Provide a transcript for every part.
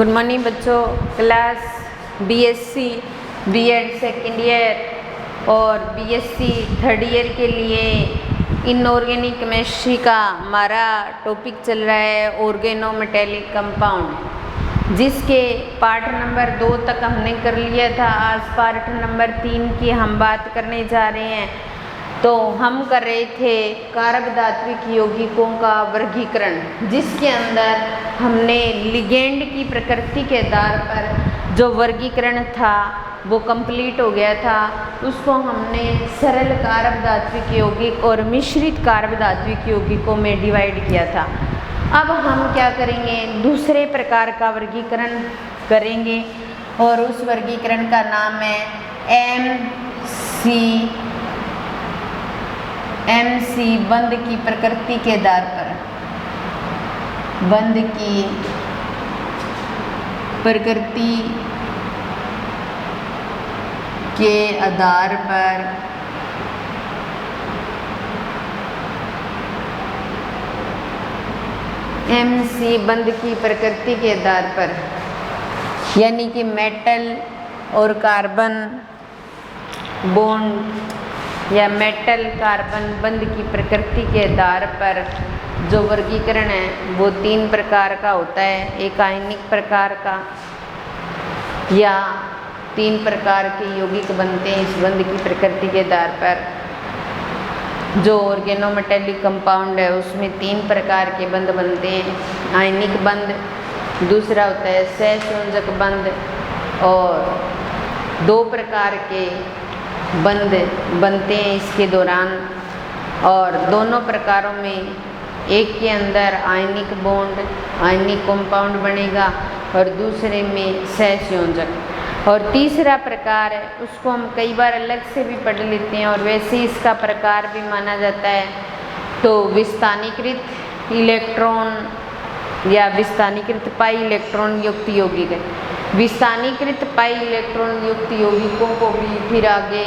Good morning बच्चों। Class BSc BEd second year और BSc third year के लिए इनऑर्गेनिक केमिस्ट्री का हमारा टॉपिक चल रहा है ऑर्गेनोमेटेलिक कंपाउंड, जिसके पार्ट नंबर 2 तक हमने कर लिया था। आज पार्ट नंबर 3 की हम बात करने जा रहे हैं। तो हम कर रहे थे कारक यौगिकों का वर्गीकरण, जिसके अंदर हमने लिगेंड की प्रकृति के आधार पर जो वर्गीकरण था वो कंप्लीट हो गया था। उसको हमने सरल कारक यौगिक और मिश्रित कारक यौगिकों में डिवाइड किया था। अब हम क्या करेंगे, दूसरे प्रकार का वर्गीकरण करेंगे और उस वर्गीकरण का नाम है MC बंध की प्रकृति के आधार पर, बंध की प्रकृति के आधार पर MC बंध की प्रकृति के आधार पर, यानी कि मेटल और कार्बन बॉन्ड या मेटल कार्बन बंध की प्रकृति के आधार पर जो वर्गीकरण है वो 3 प्रकार का होता है। एक आयनिक प्रकार का, या 3 प्रकार के यौगिक बनते हैं इस बंध की प्रकृति के आधार पर। जो ऑर्गेनोमेटेलिक कंपाउंड है उसमें 3 प्रकार के बंध बनते हैं। आयनिक बंध, दूसरा होता है सहसंयोजक बंध, और 2 प्रकार के बंध बनते हैं इसके दौरान। और दोनों प्रकारों में एक के अंदर आयनिक बॉन्ड, आयनिक कंपाउंड बनेगा और दूसरे में सहसंयोजक। और तीसरा प्रकार है उसको हम कई बार अलग से भी पढ़ लेते हैं और वैसे इसका प्रकार भी माना जाता है। तो विस्थानीकृत इलेक्ट्रॉन या विस्थानीकृत पाई इलेक्ट्रॉन युक्त यौगिक है। विस्थानीकृत पाई इलेक्ट्रॉन युक्त यौगिकों को भी फिर आगे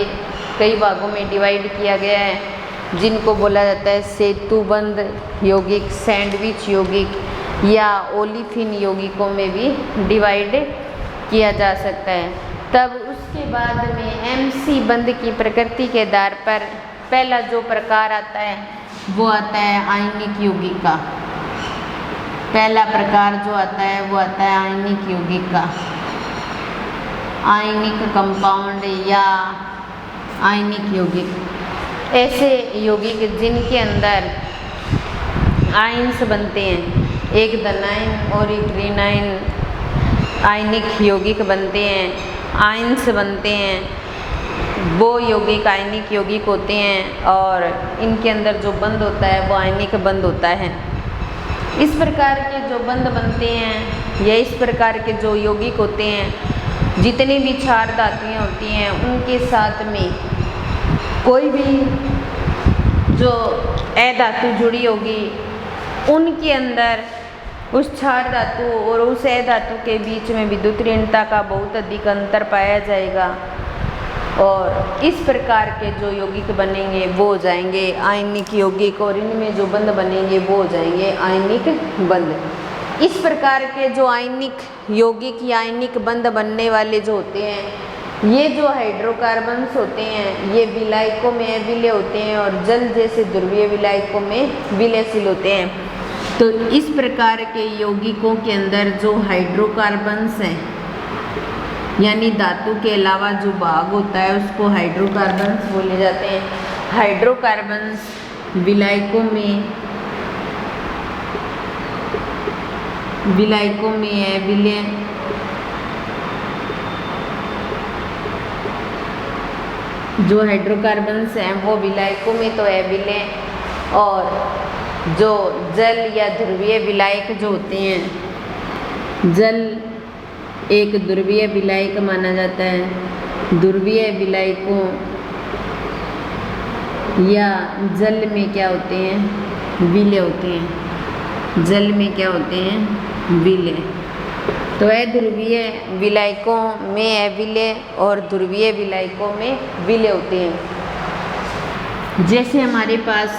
कई भागों में डिवाइड किया गया है, जिनको बोला जाता है सेतुबंध यौगिक, सैंडविच यौगिक या ओलिफिन यौगिकों में भी डिवाइड किया जा सकता है। तब उसके बाद में MC बंध की प्रकृति के आधार पर पहला जो प्रकार आता है वो आता है आयनिक यौगिक का। पहला प्रकार जो आता है वो आता है आयनिक यौगिक का, आयनिक कंपाउंड या आयनिक यौगिक। ऐसे यौगिक जिनके अंदर आयन्स बनते हैं, एक धनायन और एक ऋणायन आयनिक यौगिक बनते हैं, आयन्स बनते हैं, वो यौगिक आयनिक यौगिक होते हैं और इनके अंदर जो बंध होता है वो आयनिक बंध होता है। इस प्रकार के जो बंध बनते हैं या इस प्रकार के जो यौगिक होते हैं, जितनी भी क्षार धातुएं होती हैं उनके साथ में कोई भी जो अधातु जुड़ी होगी उनके अंदर उस क्षार धातु और उस अधातु के बीच में विद्युत ऋणता का बहुत अधिक अंतर पाया जाएगा। और इस प्रकार के जो यौगिक बनेंगे वो हो जाएंगे आयनिक यौगिक, और इनमें जो बंध बनेंगे वो हो जाएंगे आयनिक बंध। इस प्रकार के जो आयनिक यौगिक या आयनिक बंध बनने वाले जो होते हैं, ये जो हाइड्रोकार्बन्स होते हैं ये विलायकों में अविलय होते हैं और जल जैसे ध्रुवीय विलायकों में विलयशील होते हैं। तो इस प्रकार के यौगिकों के अंदर जो हाइड्रोकार्बन्स हैं, यानी धातु के अलावा जो भाग होता है उसको हाइड्रोकार्बन्स बोले जाते हैं। हाइड्रोकार्बन्स विलायकों में है विलय, जो हाइड्रोकार्बन्स हैं वो विलायकों में तो है विलय, और जो जल या ध्रुवीय विलायक जो होते हैं, जल एक ध्रुवीय विलायक माना जाता है। ध्रुवीय विलायकों या जल में क्या होते हैं, विलय होते हैं। जल में क्या होते हैं, विलय। तो अध्रुवीय विलायकों में अविलय और ध्रुवीय विलायकों में विलय होते हैं। जैसे हमारे पास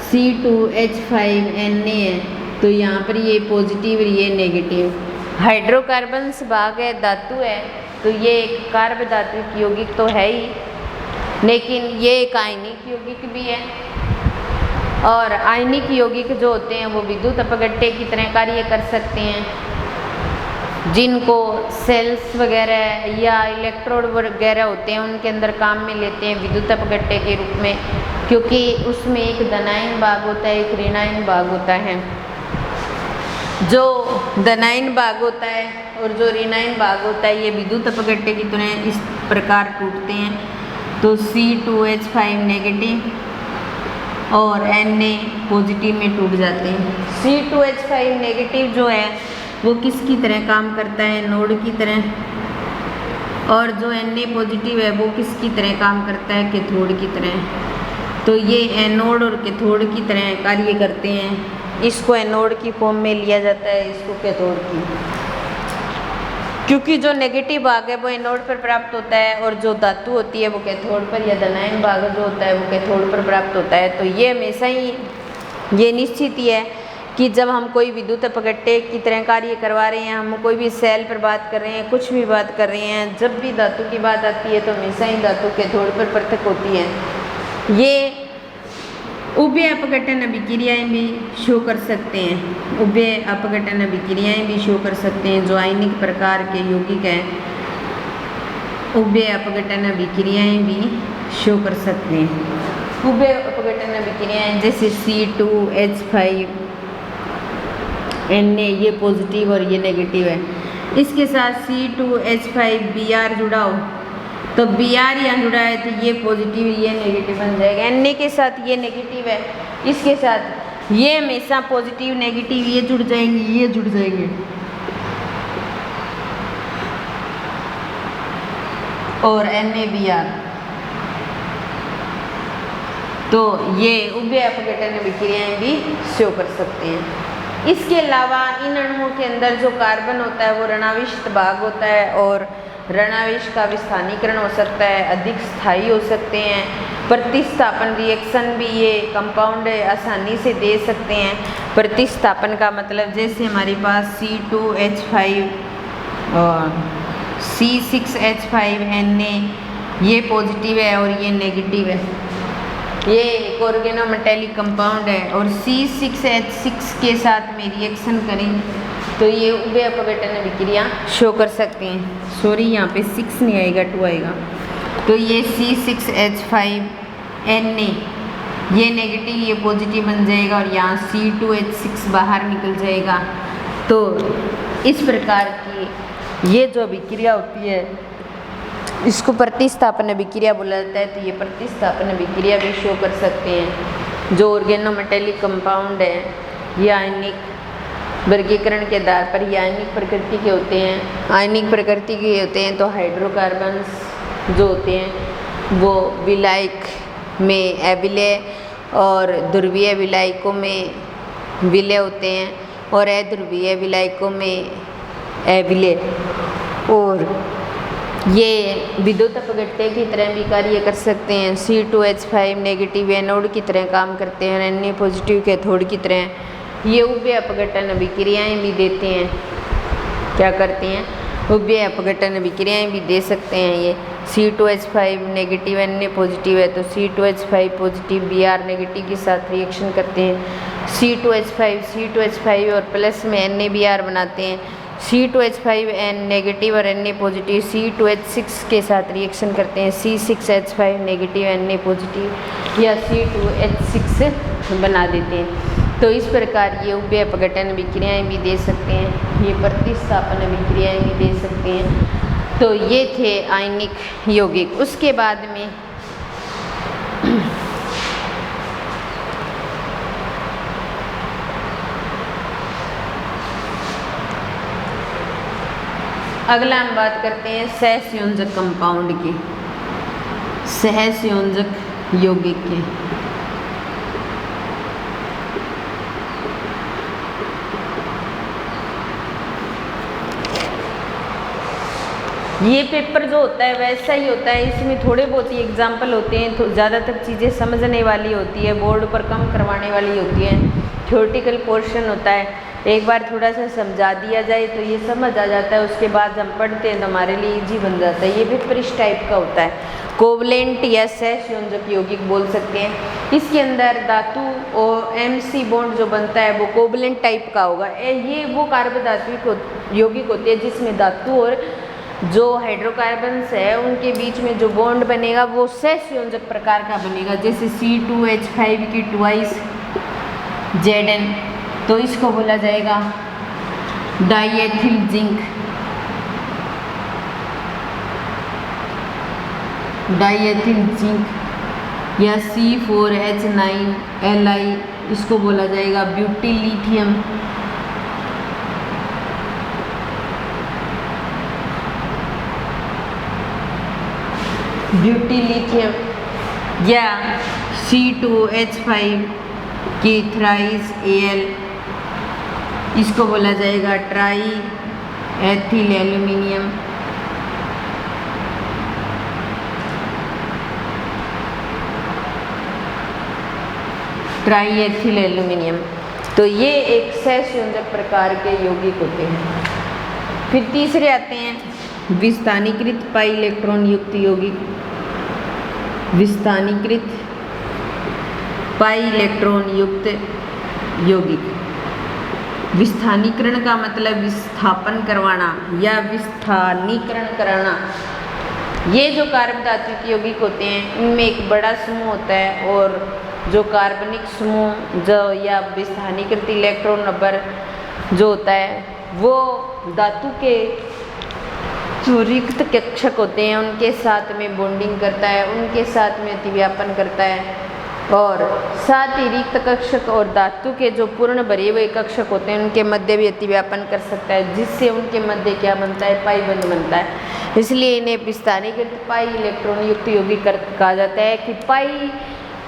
C2H5Na है तो यहाँ पर ये पॉजिटिव और ये नेगेटिव, हाइड्रोकार्बन्स भाग है, धातु है, तो ये एक कार्ब धातु यौगिक तो है ही, लेकिन ये एक आयनिक यौगिक भी है। और आयनिक यौगिक जो होते हैं वो विद्युत अपघट्य की तरह कार्य कर सकते हैं, जिनको सेल्स वगैरह या इलेक्ट्रोड वगैरह होते हैं उनके अंदर काम में लेते हैं विद्युत अपघट्य के रूप में, क्योंकि उसमें एक धनायन भाग होता है, एक ऋणायन भाग होता है। जो धनायन भाग होता है और जो ऋणायन भाग होता है ये विद्युत अपघट्य की तरह इस प्रकार टूटते हैं, तो C2H5 नेगेटिव और Na पॉजिटिव में टूट जाते हैं। C2H5 नेगेटिव जो है वो किसकी तरह काम करता है, नोड की तरह, और जो Na पॉजिटिव है वो किसकी तरह काम करता है, कैथोड की तरह। तो ये एनोड और कैथोड की तरह कार्य करते हैं। इसको एनोड की फॉर्म में लिया जाता है, इसको कैथोड की, क्योंकि जो नेगेटिव भाग है वो एनोड पर प्राप्त होता है और जो धातु होती है वो कैथोड पर, या धनायन भाग जो होता है वो कैथोड पर प्राप्त होता है। तो ये हमेशा ही ये निश्चित ही है कि जब हम कोई विद्युत अपघट्य की तरह कार्य करवा रहे हैं, हम कोई भी सेल पर बात कर रहे हैं, कुछ भी बात कर रहे हैं, जब भी धातु की बात आती है तो हमेशा ही धातु कैथोड पर पृथक होती है। ये उभय अपघटन अभिक्रियाएं भी शो कर सकते हैं, उभय अपघटन अभिक्रियाएं भी शो कर सकते हैं। जो आयनिक प्रकार के यौगिक हैं उभय अपघटन अभिक्रियाएं भी शो कर सकते हैं। उभय अपघटन अभिक्रियाएं जैसे C2H5 Na, ये पॉजिटिव और ये नेगेटिव है। इसके साथ C2H5 Br जुड़ा हो तो Br यहाँ जुड़ा है तो ये पॉजिटिव ये नेगेटिव बन जाएगा। Na के साथ ये नेगेटिव है, इसके साथ ये हमेशा पॉजिटिव नेगेटिव ये जुड़ जाएंगे, ये जुड़ जाएंगे, और NaBr, तो ये उभय अपघटन अभिक्रियाएं भी शो कर सकते हैं। इसके अलावा इन अणुओं के अंदर जो कार्बन होता है वो ऋणाविष्ट भाग होता है, और ऋणावेश का विस्थानीकरण हो सकता है, अधिक स्थायी हो सकते हैं। प्रतिस्थापन रिएक्शन भी ये कंपाउंड आसानी से दे सकते हैं। प्रतिस्थापन का मतलब जैसे हमारे पास C2H5 और C6H5 Na, ये पॉजिटिव है और ये नेगेटिव है, ये एक ऑर्गेनोमेटेलिक कंपाउंड है, और C6H6 के साथ में रिएक्शन करें तो ये उभय अपघटन अभिक्रिया शो कर सकते हैं। सॉरी यहाँ पे 6 नहीं आएगा, 2 आएगा। तो ये C6H5 Na, ये नेगेटिव ये पॉजिटिव बन जाएगा, और यहाँ C2H6 बाहर निकल जाएगा। तो इस प्रकार की ये जो अभिक्रिया होती है इसको प्रतिस्थापन अभिक्रिया बोला जाता है। तो ये प्रतिस्थापन अभिक्रिया भी शो कर सकते हैं। जो ऑर्गेनोमेटेलिक कंपाउंड है ये आयनिक वर्गीकरण के आधार पर ये आयनिक प्रकृति के होते हैं। आयनिक प्रकृति के होते हैं तो हाइड्रोकार्बन्स जो होते हैं वो विलायक में अविलय और ध्रुवीय विलायकों में विलय होते हैं, और अध्रुवीय विलायकों में अविलय, और ये विद्युत अपघट्य की तरह भी कार्य कर सकते हैं। C2H5 नेगेटिव एनोड की तरह काम करते हैं, Na पॉजिटिव कैथोड की तरह। ये उभय अपघटन अभिक्रियाएं भी देते हैं, क्या करते हैं, उभय अपघटन अभिक्रियाएं भी दे सकते हैं। ये C2H5 नेगेटिव Na पॉजिटिव है तो C2H5 पॉजिटिव Br नेगेटिव के साथ रिएक्शन करते हैं। C2H5 और प्लस में NaBr बनाते हैं। C2H5N नेगेटिव और Na पॉजिटिव C2H6 के साथ रिएक्शन करते हैं। C6H5 नेगेटिव Na पॉजिटिव या C2H6 बना देते हैं। तो इस प्रकार ये उभय अपघटन अभिक्रियाएं भी दे सकते हैं, ये प्रतिस्थापन अभिक्रियाएं भी दे सकते हैं। तो ये थे आयनिक यौगिक। उसके बाद में अगला हम बात करते हैं सहसंयोजक कंपाउंड की, सहसंयोजक यौगिक के। ये पेपर जो होता है वैसा ही होता है, इसमें थोड़े बहुत ही एग्जाम्पल होते हैं, तो ज़्यादातर चीज़ें समझने वाली होती है, बोर्ड पर कम करवाने वाली होती है, थ्योरेटिकल पोर्शन होता है। एक बार थोड़ा सा समझा दिया जाए तो ये समझ आ जाता है, उसके बाद हम पढ़ते हैं तो हमारे लिए इजी बन जाता है। ये विपरीत टाइप का होता है, कोवलेंट या सहसंयोजक यौगिक बोल सकते हैं। इसके अंदर धातु और MC बॉन्ड जो बनता है वो कोवलेंट टाइप का होगा। ये वो कार्बोधात्विक यौगिक होते हैं जिसमें धातु और जो हाइड्रोकार्बन्स है उनके बीच में जो बॉन्ड बनेगा वो सहसंयोजक प्रकार का बनेगा, जैसे C2H5 की ट्वाइस Zn, तो इसको बोला जाएगा डाइएथिल जिंक, डाइएथिल जिंक। या C4H9Li, इसको बोला जाएगा ब्यूटिल लिथियम। ब्यूटिल लिथियम या C2H5 की थ्राइस Al, इसको बोला जाएगा try ethyl aluminium. Try ethyl aluminium. तो ये एक सहसंयोजक प्रकार के यौगिक होते हैं। फिर तीसरे आते हैं विस्थानीकृत पाई इलेक्ट्रॉन युक्त यौगिक। विस्थानीकृत पाई इलेक्ट्रॉन युक्त यौगिक। विस्थानीकरण का मतलब विस्थापन करवाना या विस्थानीकरण कराना। ये जो कार्बोधात्विक यौगिक होते हैं इनमें एक बड़ा समूह होता है और जो कार्बनिक समूह जो या विस्थानीकृत इलेक्ट्रॉन नंबर जो होता है वो धातु के जो रिक्त कक्षक होते हैं उनके साथ में बॉन्डिंग करता है, उनके साथ में अतिव्यापन करता है, और साथ ही रिक्त कक्षक और धातु के जो पूर्ण भरे हुए कक्षक होते हैं उनके मध्य भी अतिव्यापन कर सकता है, जिससे उनके मध्य क्या बनता है, पाई बंध बनता है। इसलिए इन्हें विस्थानीकृत पाई इलेक्ट्रॉन युक्त यौगिक कहा जाता है कि पाई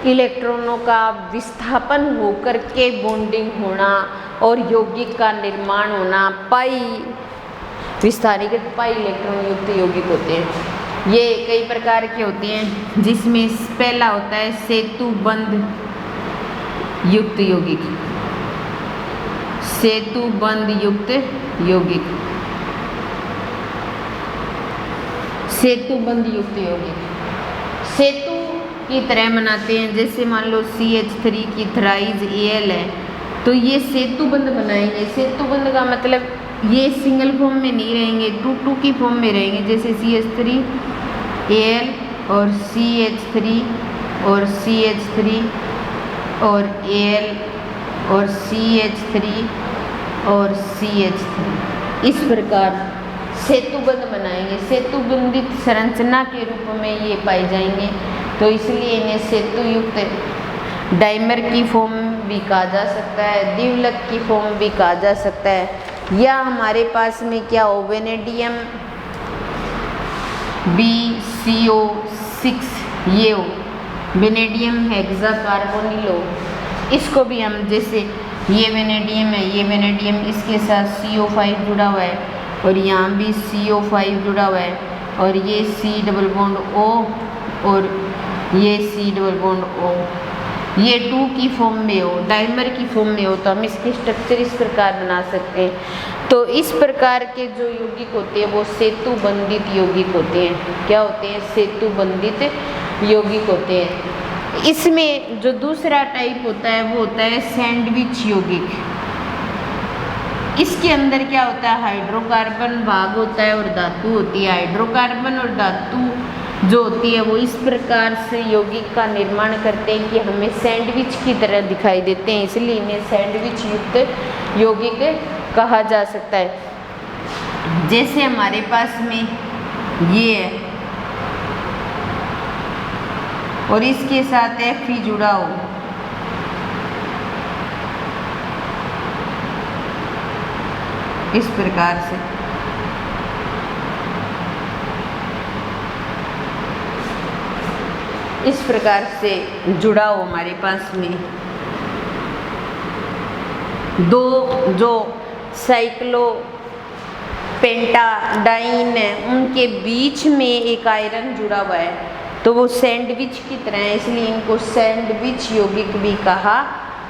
इलेक्ट्रॉनों का विस्थापन होकर के बॉन्डिंग होना और यौगिक का निर्माण होना पाई विस्थानीकृत पाई इलेक्ट्रॉन युक्त यौगिक होते हैं। ये कई प्रकार के होते हैं जिसमें पहला होता है सेतुबंध युक्त यौगिक। सेतुबंध युक्त यौगिक। सेतुबंध युक्त यौगिक सेतु की तरह बनाते हैं, जैसे मान लो CH3 की थ्राइस Al है तो ये सेतुबंध बनाएंगे। सेतुबंध का मतलब ये सिंगल फॉर्म में नहीं रहेंगे, 2 की फॉर्म में रहेंगे, जैसे CH3 Al और CH3 और CH3 और Al और CH3 और CH3, इस प्रकार सेतुबंध बनाएंगे। सेतुबंधित संरचना के रूप में ये पाए जाएंगे, तो इसलिए इन्हें सेतु युक्त डाइमर की फॉर्म भी कहा जा सकता है, द्विलक की फॉर्म भी कहा जा सकता है। या हमारे पास में क्या हो, वेनेडियम BCO6 ये हो, वेनेडियम हेक्साकार्बोनिल हो, इसको भी हम जैसे ये वेनेडियम है, ये वेनेडियम इसके साथ CO5 जुड़ा हुआ है और यहाँ भी CO5 जुड़ा हुआ है और ये C डबल बॉन्ड O और ये C डबल बॉन्ड O, ये 2 की फॉर्म में हो, डाइमर की फॉर्म में हो, तो हम इसके स्ट्रक्चर इस प्रकार बना सकते हैं। तो इस प्रकार के जो यौगिक होते हैं वो सेतुबंधित यौगिक होते हैं। क्या होते हैं? सेतुबंधित यौगिक होते हैं। इसमें जो दूसरा टाइप होता है वो होता है सैंडविच यौगिक। इसके अंदर क्या होता है, हाइड्रोकार्बन भाग होता है और धातु होती है। हाइड्रोकार्बन और धातु जो होती है वो इस प्रकार से यौगिक का निर्माण करते हैं कि हमें सैंडविच की तरह दिखाई देते हैं, इसलिए इन्हें सैंडविच युक्त यौगिक कहा जा सकता है। जैसे हमारे पास में ये है और इसके साथ Fe जुड़ा हो, इस प्रकार से जुड़ा हो हमारे पास में दो जो साइक्लो पेंटाडाइन है उनके बीच में एक आयरन जुड़ा हुआ है, तो वो सैंडविच की तरह है, इसलिए इनको सैंडविच यौगिक भी कहा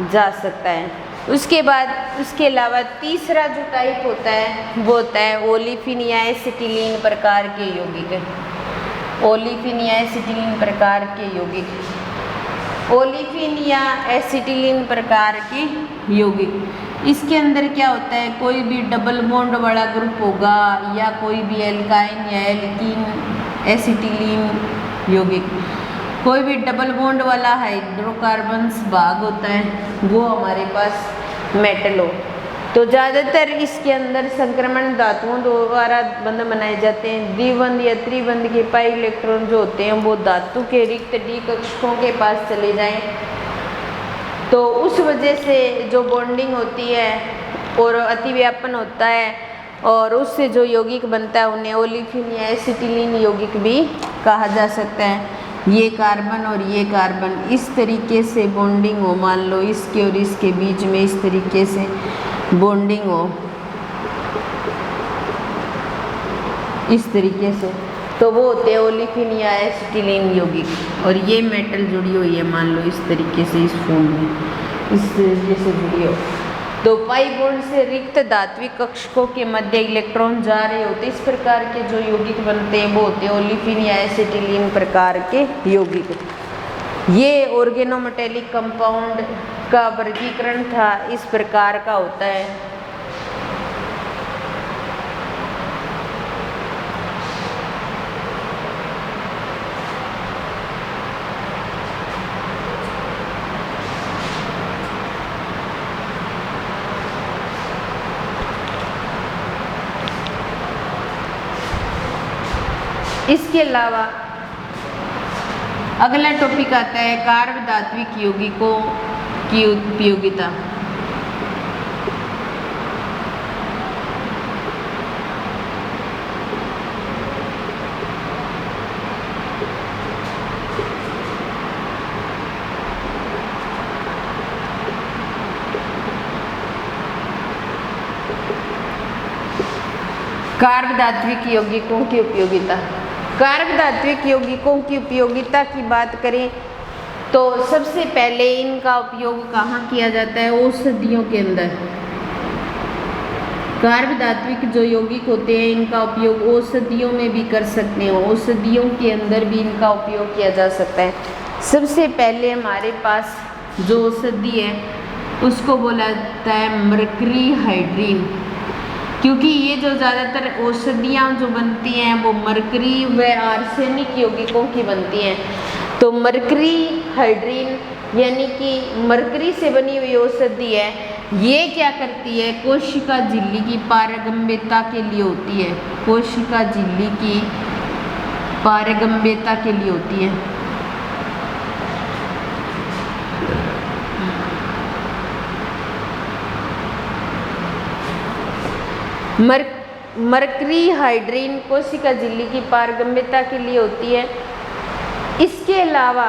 जा सकता है। उसके बाद उसके अलावा तीसरा जो टाइप होता है वो होता है ओलिफिन या एसिटिलीन प्रकार के यौगिक। ओलिफिन या एसिटिलीन प्रकार के यौगिक। ओलिफिन या एसिटिलीन प्रकार के यौगिक, इसके अंदर क्या होता है, कोई भी डबल बॉन्ड वाला ग्रुप होगा या कोई भी एल्काइन या एल्कीन एसिटिलीन यौगिक, कोई भी डबल बॉन्ड वाला हाइड्रोकार्बन्स भाग होता है वो हमारे पास मेटल हो। तो ज़्यादातर इसके अंदर संक्रमण धातुओं द्वारा बंध बनाए जाते हैं। द्विबंध या त्रिबंध के पाई इलेक्ट्रॉन जो होते हैं वो धातु के रिक्त डी कक्षकों के पास चले जाएं, तो उस वजह से जो बॉन्डिंग होती है और अतिव्यापन होता है और उससे जो यौगिक बनता है उन्हें ओलिफिन या एसिटिलीन यौगिक भी कहा जा सकता है। ये कार्बन और ये कार्बन इस तरीके से बॉन्डिंग हो, मान लो इसके और इसके बीच में इस तरीके से बॉन्डिंग हो, इस तरीके से, तो वो होते हैं ओलिफिन या एसिटिलीन यौगिक। और ये मेटल जुड़ी हुई है, मान लो इस तरीके से, इस फॉर्म में इस तरीके से जुड़ी हो, तो पाई बॉन्ड से रिक्त धात्विक कक्षकों के मध्य इलेक्ट्रॉन जा रहे होते, इस प्रकार के जो यौगिक बनते हैं वो होते हैं ओलिफिन या एसिटिलीन प्रकार के यौगिक। ये ऑर्गेनोमेटेलिक कंपाउंड का वर्गीकरण था, इस प्रकार का होता है। इसके अलावा अगला टॉपिक आता है कार्ब धात्विक यौगिकों की उपयोगिता। कार्ब धात्विक यौगिकों की उपयोगिता। कार्ब धात्विक यौगिकों की उपयोगिता की बात करें तो सबसे पहले इनका उपयोग कहाँ किया जाता है, औषधियों के अंदर। कार्ब धात्विक जो यौगिक होते हैं इनका उपयोग औषधियों में भी कर सकते हैं, औषधियों के अंदर भी इनका उपयोग किया जा सकता है। सबसे पहले हमारे पास जो औषधि है उसको बोला जाता है मर्करी हाइड्रीन, क्योंकि ये जो ज़्यादातर औषधियाँ जो बनती हैं वो मरकरी व आर्सेनिक यौगिकों की बनती हैं। तो मरकरी हाइड्रीन यानी कि मरकरी से बनी हुई औषधि है, ये क्या करती है, कोशिका झिल्ली की पारगम्यता के लिए होती है, कोशिका झिल्ली की पारगम्यता के लिए होती है। मरकरी हाइड्रीन कोशिका झिल्ली की पारगम्यता के लिए होती है। इसके अलावा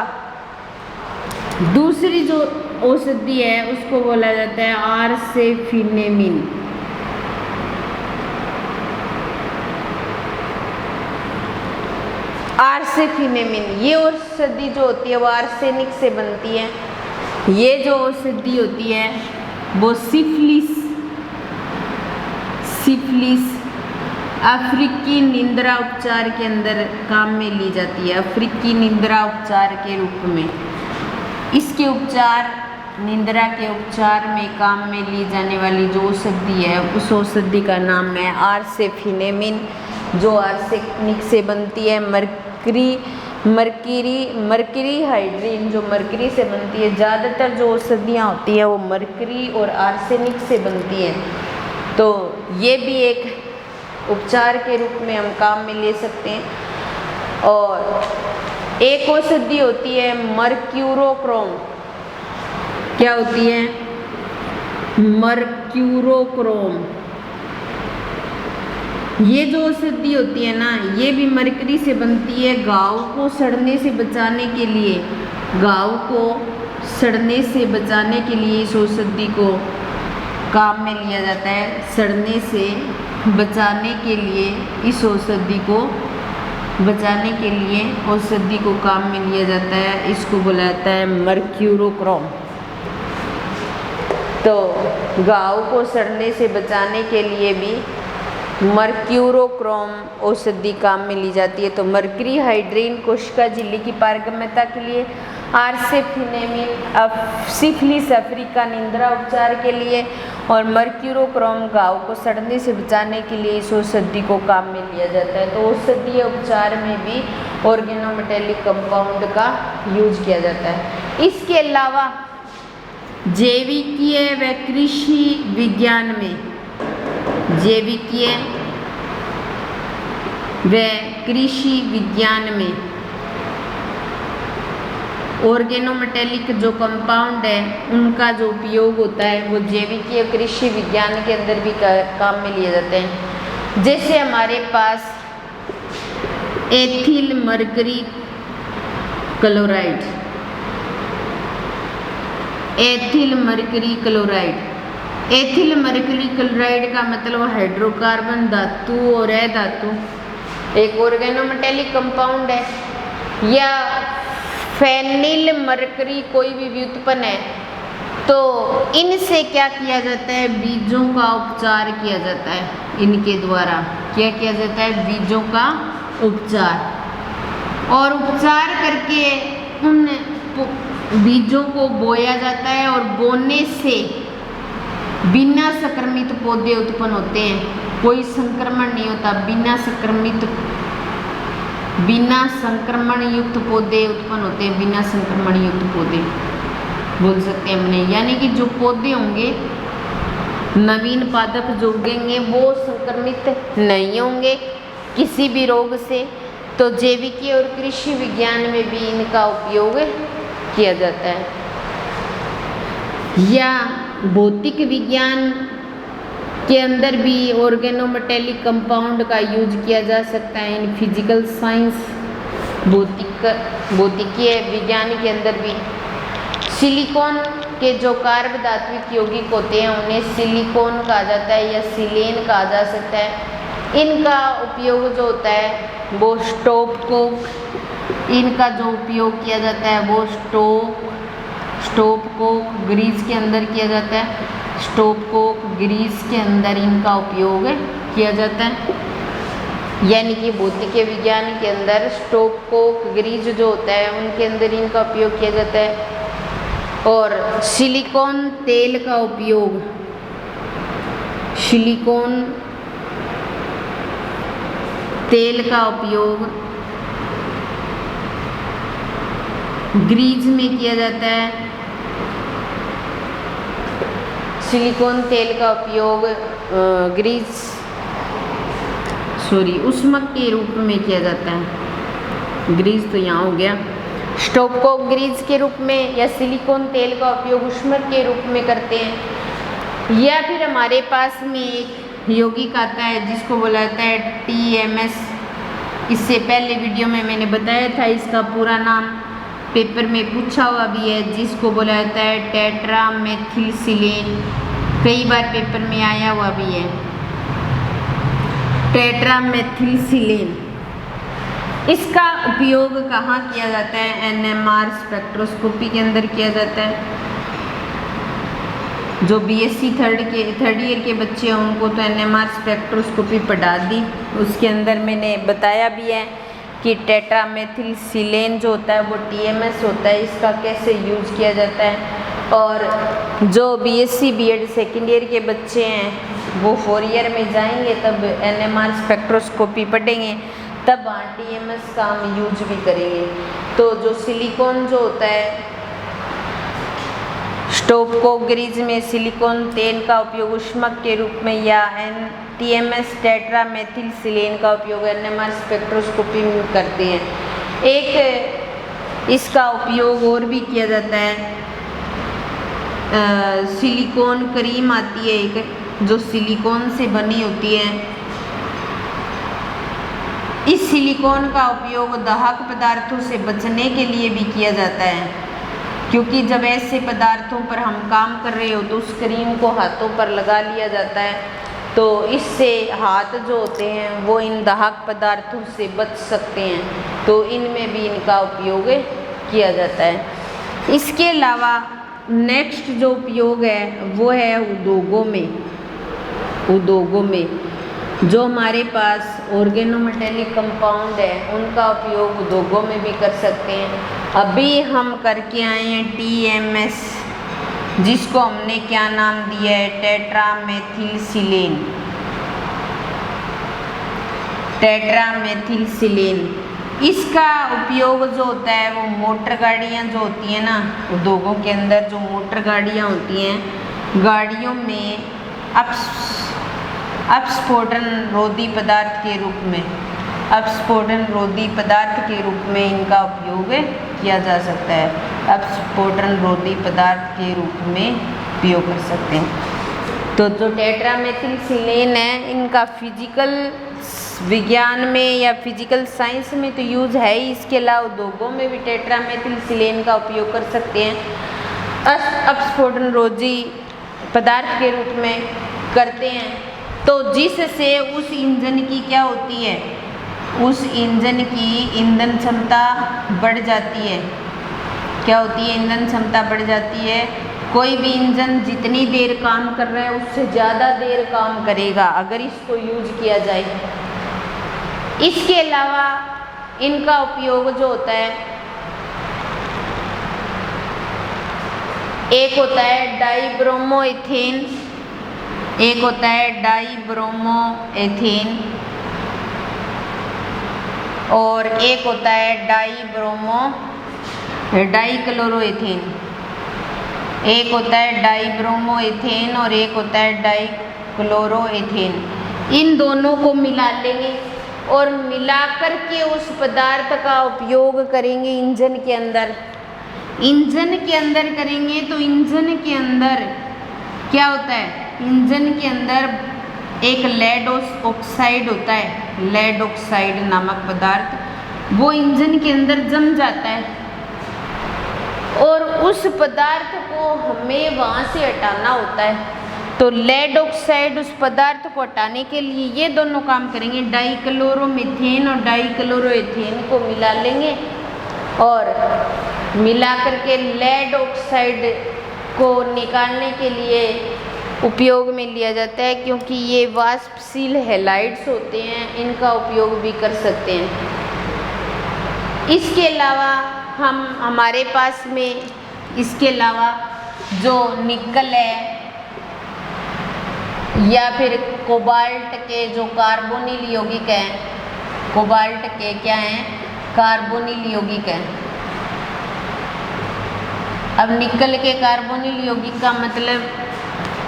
दूसरी जो औषधि है उसको बोला जाता है आर्सेफिनेमिन। आर्सेफिनेमिन ये औषधि जो होती है वो आर्सेनिक से बनती है। ये जो औषधि होती है वो सिफिलिस अफ्रीकी निंद्रा उपचार के अंदर काम में ली जाती है, अफ्रीकी निंद्रा उपचार के रूप में। इसके उपचार, निंद्रा के उपचार में काम में ली जाने वाली जो औषधि है उस औषधि का नाम है आर्सेफिनेमिन, जो आर्सेनिक से बनती है। मरकरी हाइड्रीन जो मरकरी से बनती है। ज़्यादातर जो औषधियाँ होती हैं वो मरकरी और आर्सेनिक से बनती हैं, तो ये भी एक उपचार के रूप में हम काम में ले सकते हैं। और एक औषधि होती है मर्क्यूरोक्रोम। क्या होती है? मर्क्यूरोक्रोम। ये जो औषधि होती है ना, ये भी मरकरी से बनती है। घाव को सड़ने से बचाने के लिए, घाव को सड़ने से बचाने के लिए इस औषधि को काम में लिया जाता है। सड़ने से बचाने के लिए इस औषधि को बचाने के लिए औषधि को काम में लिया जाता है। इसको बोला जाता है मर्क्यूरोक्रोम। तो घाव को सड़ने से बचाने के लिए भी मर्क्यूरोक्रोम औषधि काम में ली जाती है। तो मर्करी हाइड्रीन कोशिका झिल्ली की पारगम्यता के लिए, आर्सेफिनेमिन सिफिलिस अफ्रीका निंद्रा उपचार के लिए और मर्क्यूरोक्रोम घाव को सड़ने से बचाने के लिए इस औषधि को काम में लिया जाता है। तो औषधीय उपचार में भी ऑर्गेनोमेटेलिक कंपाउंड का यूज किया जाता है। इसके अलावा जैविकीय व कृषि विज्ञान में, जैविकीय व कृषि विज्ञान में ऑर्गेनोमेटेलिक जो कंपाउंड है उनका जो उपयोग होता है वो जैविकीय कृषि विज्ञान के अंदर भी काम में लिए जाते हैं। जैसे हमारे पास ethyl mercury chloride, ethyl mercury chloride, ethyl mercury chloride का मतलब हाइड्रोकार्बन धातु और धातु एक ऑर्गेनोमेटेलिक कंपाउंड है। या फेनिल मर्करी कोई भी व्युत्पन्न है, तो इनसे क्या किया जाता है, बीजों का उपचार किया जाता है। इनके द्वारा क्या किया जाता है, बीजों का उपचार, और उपचार करके उन बीजों को बोया जाता है और बोने से बिना संक्रमित पौधे उत्पन्न होते हैं। कोई संक्रमण नहीं होता, बिना संक्रमण युक्त पौधे उत्पन्न होते हैं, बिना संक्रमण युक्त पौधे बोल सकते हैं हमने। यानी कि जो पौधे होंगे, नवीन पादप जो उगेंगे वो संक्रमित नहीं होंगे किसी भी रोग से। तो जैविकी और कृषि विज्ञान में भी इनका उपयोग किया जाता है। या भौतिक विज्ञान के अंदर भी ऑर्गेनोमेटेलिक कंपाउंड का यूज किया जा सकता है। इन फिजिकल साइंस, भौतिकीय विज्ञान के अंदर भी सिलिकॉन के जो कार्ब धात्विक यौगिक होते हैं उन्हें सिलिकॉन कहा जाता है या सिलेन कहा जा सकता है। इनका उपयोग जो होता है वो इनका जो उपयोग किया जाता है वो स्टोव को ग्रीस के अंदर किया जाता है। स्टोव को ग्रीस के अंदर इनका उपयोग किया जाता है। यानी कि भौतिक विज्ञान के अंदर स्टोव को ग्रीस जो होता है उनके अंदर इनका उपयोग किया जाता है। और सिलिकॉन तेल का उपयोग, सिलिकॉन तेल का उपयोग ग्रीस में किया जाता है। सिलिकॉन तेल का उपयोग ऊष्मक के रूप में किया जाता है। ग्रीस तो यहाँ हो गया। स्टोव को ग्रीस के रूप में या सिलिकॉन तेल का उपयोग ऊष्मक के रूप में करते हैं। या फिर हमारे पास में एक यौगिक आता है जिसको बोला जाता है TMS। इससे पहले वीडियो में मैंने बताया था इसका पूरा नाम, पेपर में पूछा हुआ भी है, जिसको बोला जाता है टेट्रामेथिलसिलेन। कई बार पेपर में आया हुआ भी है टेट्रामेथिलसिलेन। इसका उपयोग कहाँ किया जाता है, NMR स्पेक्ट्रोस्कोपी के अंदर किया जाता है। जो BSc थर्ड ईयर के बच्चे हैं उनको तो NMR स्पेक्ट्रोस्कोपी पढ़ा दी। उसके अंदर मैंने बताया भी है कि टेट्रामेथिलसिलेन जो होता है वो TMS होता है, इसका कैसे यूज किया जाता है। और जो BSc BEd सेकेंड ईयर के बच्चे हैं वो 4 ईयर में जाएंगे तब NMR स्पेक्ट्रोस्कोपी पढ़ेंगे, तब TMS का हम यूज भी करेंगे। तो जो सिलिकॉन जो होता है, स्टोव को ग्रीस में सिलिकॉन तेल का उपयोग ऊष्मक के रूप में या TMS टेट्रामेथिलसिलेन का उपयोग NMR स्पेक्ट्रोस्कोपी में करते हैं। एक इसका उपयोग और भी किया जाता है, सिलिकॉन क्रीम आती है एक जो सिलिकॉन से बनी होती है। इस सिलिकॉन का उपयोग दाहक पदार्थों से बचने के लिए भी किया जाता है, क्योंकि जब ऐसे पदार्थों पर हम काम कर रहे हो तो उस क्रीम को हाथों पर लगा लिया जाता है, तो इससे हाथ जो होते हैं वो इन दाहक पदार्थों से बच सकते हैं। तो इनमें भी इनका उपयोग किया जाता है। इसके अलावा नेक्स्ट जो उपयोग है वो है उद्योगों में। उद्योगों में जो हमारे पास ऑर्गेनोमेटेलिक कंपाउंड है उनका उपयोग उद्योगों में भी कर सकते हैं। अभी हम करके आए हैं TMS, जिसको हमने क्या नाम दिया है, टेट्रामेथिलसिलेन। टेट्रामेथिलसिलेन इसका उपयोग जो होता है वो मोटर गाड़ियाँ जो होती हैं ना, उद्योगों के अंदर जो मोटर गाड़ियाँ होती हैं, गाड़ियों में अपस्फोटन रोधी पदार्थ के रूप में, अपस्फोटन रोधी पदार्थ के रूप में इनका उपयोग किया जा सकता है। अपस्फोटन रोधी पदार्थ के रूप में उपयोग कर सकते हैं। तो जो टेट्रामेथिलसिलेन है इनका फिजिकल विज्ञान में या फिजिकल साइंस में तो यूज है ही, इसके अलावा उद्योगों में भी टेट्रामेथिलसिलेन का उपयोग कर सकते हैं। अपस्फोटन रोधी पदार्थ के रूप में करते हैं, तो जिससे उस इंजन की क्या होती है, उस इंजन की ईंधन क्षमता बढ़ जाती है। क्या होती है, ईंधन क्षमता बढ़ जाती है। कोई भी इंजन जितनी देर काम कर रहा है उससे ज़्यादा देर काम करेगा अगर इसको यूज किया जाए। इसके अलावा इनका उपयोग जो होता है, एक होता है डाइब्रोमोएथेन, एक होता है डाइब्रोमोएथेन और एक होता है डाइक्लोरोएथेन। एक होता है डाइब्रोमोएथेन और एक होता है डाइक्लोरोएथेन। इन दोनों को मिला लेंगे और मिलाकर के उस पदार्थ का उपयोग करेंगे इंजन के अंदर। इंजन के अंदर करेंगे तो इंजन के अंदर क्या होता है, इंजन के अंदर एक लेड ऑक्साइड होता है, लेड ऑक्साइड नामक पदार्थ, वो इंजन के अंदर जम जाता है और उस पदार्थ को हमें वहाँ से हटाना होता है। तो लेड ऑक्साइड उस पदार्थ को हटाने के लिए ये दोनों काम करेंगे, डाइक्लोरोमीथेन और डाइक्लोरोएथेन को मिला लेंगे और मिला करके लेड ऑक्साइड को निकालने के लिए उपयोग में लिया जाता है, क्योंकि ये वाष्पशील हैलाइड्स होते हैं, इनका उपयोग भी कर सकते हैं। इसके अलावा हमारे पास में इसके अलावा जो निकल है या फिर कोबाल्ट के जो कार्बोनिल यौगिक हैं, कोबाल्ट के क्या हैं, कार्बोनिल यौगिक हैं। अब निकल के कार्बोनिल यौगिक का मतलब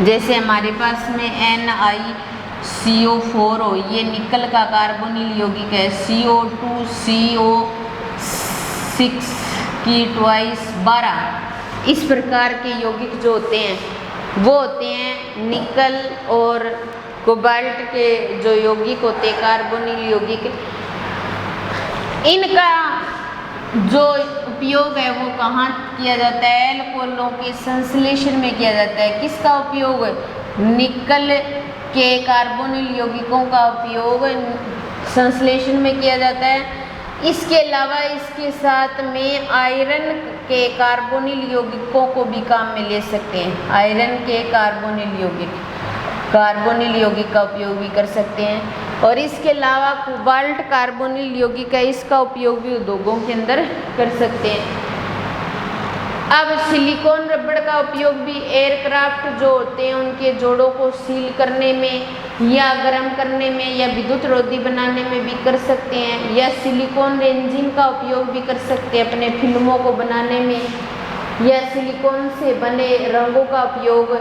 जैसे हमारे पास में NiCO4 हो, ये निकल का कार्बोनिल यौगिक है। CO2 CO6 की ट्वाइस 12 इस प्रकार के यौगिक जो होते हैं वो होते हैं निकल और कोबाल्ट के जो यौगिक होते हैं कार्बोनिल यौगिक। इनका जो उपयोग है वो कहाँ किया जाता है, अल्कोहलों के संश्लेषण में किया जाता है। किसका उपयोग, निकल के कार्बोनिल यौगिकों का उपयोग संश्लेषण में किया जाता है। इसके अलावा इसके साथ में आयरन के कार्बोनिल यौगिकों को भी काम में ले सकते हैं। आयरन के कार्बोनिल यौगिक का उपयोग भी कर सकते हैं। और इसके अलावा कोबाल्ट कार्बोनिल यौगिक है, इसका उपयोग भी उद्योगों के अंदर कर सकते हैं। अब सिलिकॉन रबड़ का उपयोग भी एयरक्राफ्ट जो होते हैं उनके जोड़ों को सील करने में या गर्म करने में या विद्युत रोधी बनाने में भी कर सकते हैं, या सिलिकॉन रेजिन का उपयोग भी कर सकते हैं अपने फिल्मों को बनाने में, या सिलिकॉन से बने रंगों का उपयोग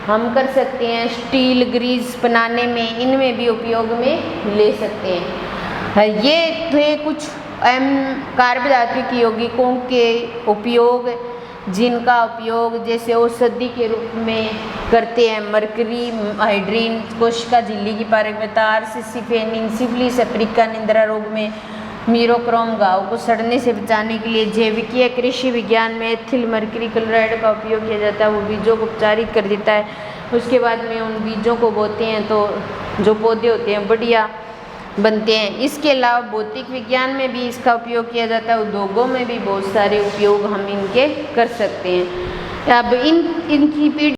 हम कर सकते हैं स्टील ग्रीस बनाने में, इनमें भी उपयोग में ले सकते हैं। ये थे कुछ कार्बन धातु के यौगिकों के उपयोग जिनका उपयोग जैसे औषधि के रूप में करते हैं। मरकरी हाइड्रीन कोशिका झिल्ली की पारगम्यता, आर्सिसिफेनिन सिफिलिस अफ्रीका निंद्रा रोग में, मीरोक्रोम घाव को सड़ने से बचाने के लिए जैविकीय कृषि विज्ञान में एथिल मरकरी क्लोराइड का उपयोग किया जाता है। वो बीजों को उपचारित कर देता है, उसके बाद में उन बीजों को बोते हैं तो जो पौधे होते हैं बढ़िया बनते हैं। इसके अलावा भौतिक विज्ञान में भी इसका उपयोग किया जाता है। उद्योगों में भी बहुत सारे उपयोग हम इनके कर सकते हैं। अब इनकी पीढ़ी